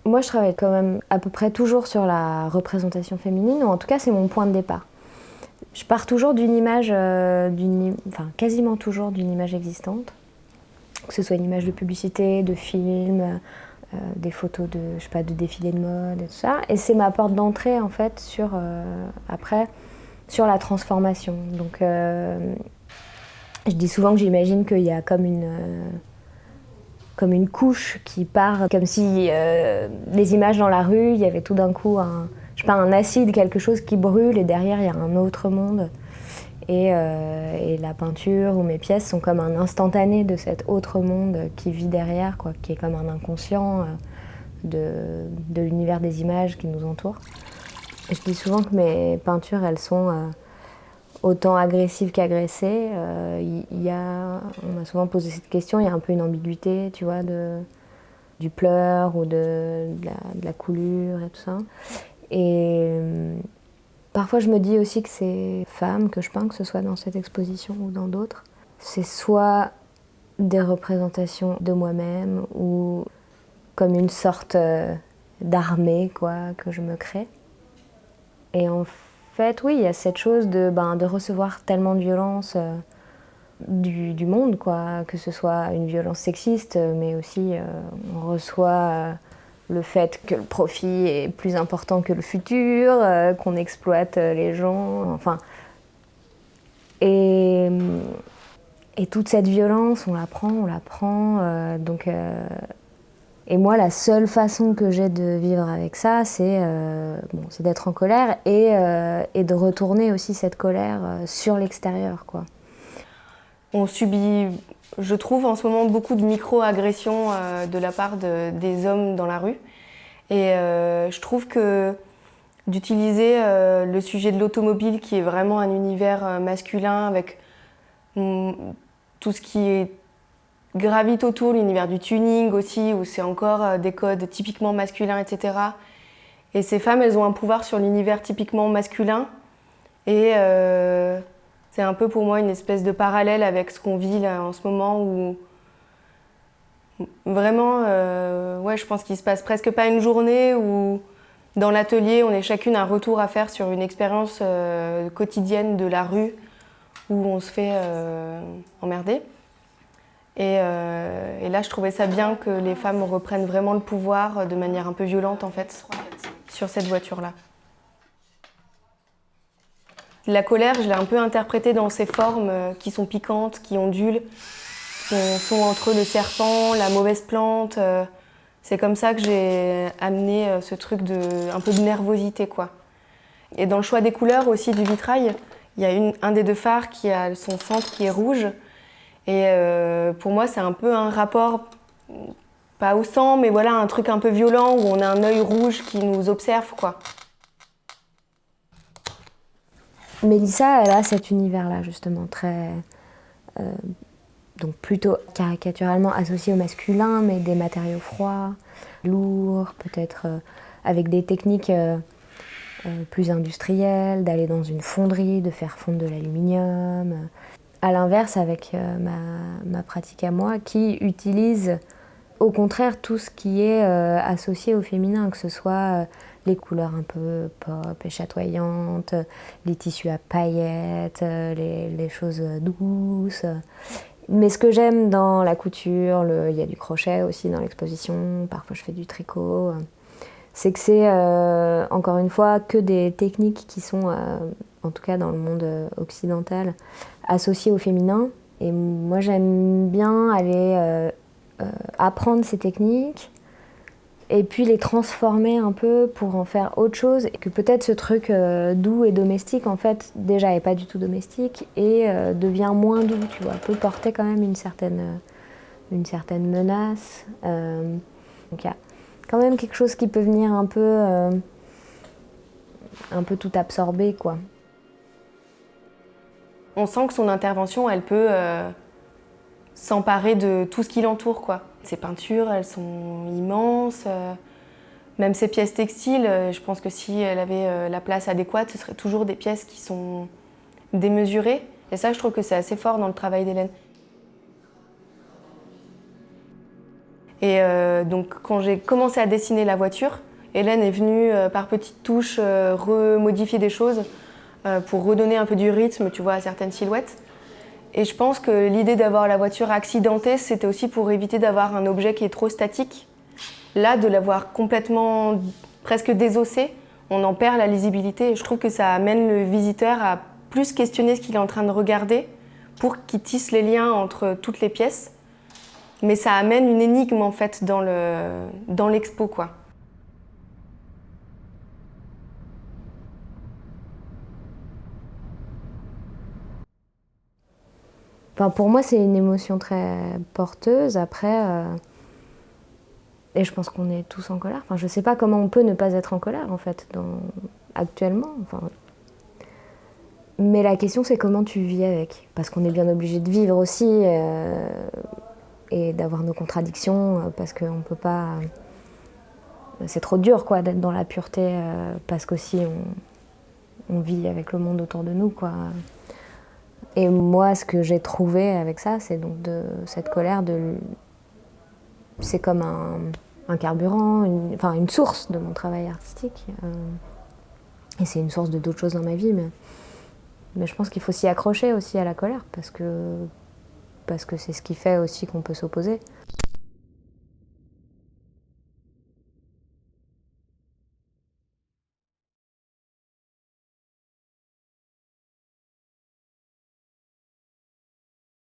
Moi, je travaille quand même à peu près toujours sur la représentation féminine, ou en tout cas, c'est mon point de départ. Je pars toujours d'une image, quasiment toujours d'une image existante, que ce soit une image de publicité, de film, des photos de défilés de mode et tout ça. Et c'est ma porte d'entrée, en fait, après, sur la transformation. Donc, je dis souvent que j'imagine qu'il y a comme une couche qui part, comme si les images dans la rue, il y avait tout d'un coup un acide, quelque chose qui brûle, et derrière il y a un autre monde. Et la peinture ou mes pièces sont comme un instantané de cet autre monde qui vit derrière, quoi, qui est comme un inconscient de l'univers des images qui nous entourent. Et je dis souvent que mes peintures, elles sont autant agressive qu'agressée. On m'a souvent posé cette question, il y a un peu une ambiguïté, tu vois, du pleur ou de la coulure et tout ça. Et parfois je me dis aussi que ces femmes que je peins, que ce soit dans cette exposition ou dans d'autres, c'est soit des représentations de moi-même ou comme une sorte d'armée, quoi, que je me crée. Et en fait, oui, il y a cette chose de recevoir tellement de violence du monde, quoi, que ce soit une violence sexiste, mais aussi on reçoit le fait que le profit est plus important que le futur, qu'on exploite les gens, enfin. Et toute cette violence, on la prend, et moi, la seule façon que j'ai de vivre avec ça, c'est d'être en colère et de retourner aussi cette colère sur l'extérieur, quoi. On subit, je trouve, en ce moment beaucoup de micro-agressions de la part des hommes dans la rue. Et je trouve que d'utiliser le sujet de l'automobile, qui est vraiment un univers masculin, avec tout ce qui gravite autour, l'univers du tuning aussi, où c'est encore des codes typiquement masculins, etc. Et ces femmes, elles ont un pouvoir sur l'univers typiquement masculin. Et c'est un peu pour moi une espèce de parallèle avec ce qu'on vit là en ce moment, où vraiment, je pense qu'il se passe presque pas une journée où dans l'atelier, on est chacune un retour à faire sur une expérience quotidienne de la rue où on se fait emmerder. Et là, je trouvais ça bien que les femmes reprennent vraiment le pouvoir de manière un peu violente, en fait, sur cette voiture-là. La colère, je l'ai un peu interprétée dans ces formes qui sont piquantes, qui ondulent, qui sont entre le serpent, la mauvaise plante. C'est comme ça que j'ai amené ce truc un peu de nervosité, quoi. Et dans le choix des couleurs aussi du vitrail, il y a un des deux phares qui a son centre qui est rouge. Et pour moi, c'est un peu un rapport, pas au sang, mais voilà, un truc un peu violent où on a un œil rouge qui nous observe, quoi. Mélissa, elle a cet univers-là, justement, très. Donc plutôt caricaturalement associé au masculin, mais des matériaux froids, lourds, peut-être avec des techniques plus industrielles, d'aller dans une fonderie, de faire fondre de l'aluminium. À l'inverse, avec ma pratique à moi, qui utilise au contraire tout ce qui est associé au féminin, que ce soit les couleurs un peu pop et chatoyantes, les tissus à paillettes, les choses douces. Mais ce que j'aime dans la couture, il y a du crochet aussi dans l'exposition, parfois je fais du tricot, c'est que c'est encore une fois que des techniques qui sont, en tout cas dans le monde occidental, associées au féminin. Et moi j'aime bien aller apprendre ces techniques et puis les transformer un peu pour en faire autre chose, et que peut-être ce truc doux et domestique en fait déjà est pas du tout domestique et devient moins doux, tu vois, peut porter quand même une certaine menace. Donc il y a quand même quelque chose qui peut venir un peu tout absorber, quoi. On sent que son intervention, elle peut s'emparer de tout ce qui l'entoure, quoi. Ses peintures, elles sont immenses. Même ses pièces textiles, je pense que si elle avait la place adéquate, ce seraient toujours des pièces qui sont démesurées. Et ça, je trouve que c'est assez fort dans le travail d'Hélène. Et donc quand j'ai commencé à dessiner la voiture, Hélène est venue par petites touches remodifier des choses pour redonner un peu du rythme, tu vois, à certaines silhouettes. Et je pense que l'idée d'avoir la voiture accidentée, c'était aussi pour éviter d'avoir un objet qui est trop statique. Là, de l'avoir complètement presque désossé, on en perd la lisibilité. Et je trouve que ça amène le visiteur à plus questionner ce qu'il est en train de regarder pour qu'il tisse les liens entre toutes les pièces. Mais ça amène une énigme en fait dans l'expo, quoi. Enfin, pour moi, c'est une émotion très porteuse. Après, et je pense qu'on est tous en colère. Enfin, je sais pas comment on peut ne pas être en colère, en fait, actuellement. Enfin, mais la question, c'est comment tu vis avec. Parce qu'on est bien obligé de vivre aussi et d'avoir nos contradictions, parce qu'on peut pas. C'est trop dur, quoi, d'être dans la pureté, parce qu'aussi on vit avec le monde autour de nous, quoi. Et moi, ce que j'ai trouvé avec ça, c'est donc cette colère c'est comme un carburant, une source de mon travail artistique. Et c'est une source de d'autres choses dans ma vie, mais je pense qu'il faut s'y accrocher aussi à la colère, parce que c'est ce qui fait aussi qu'on peut s'opposer.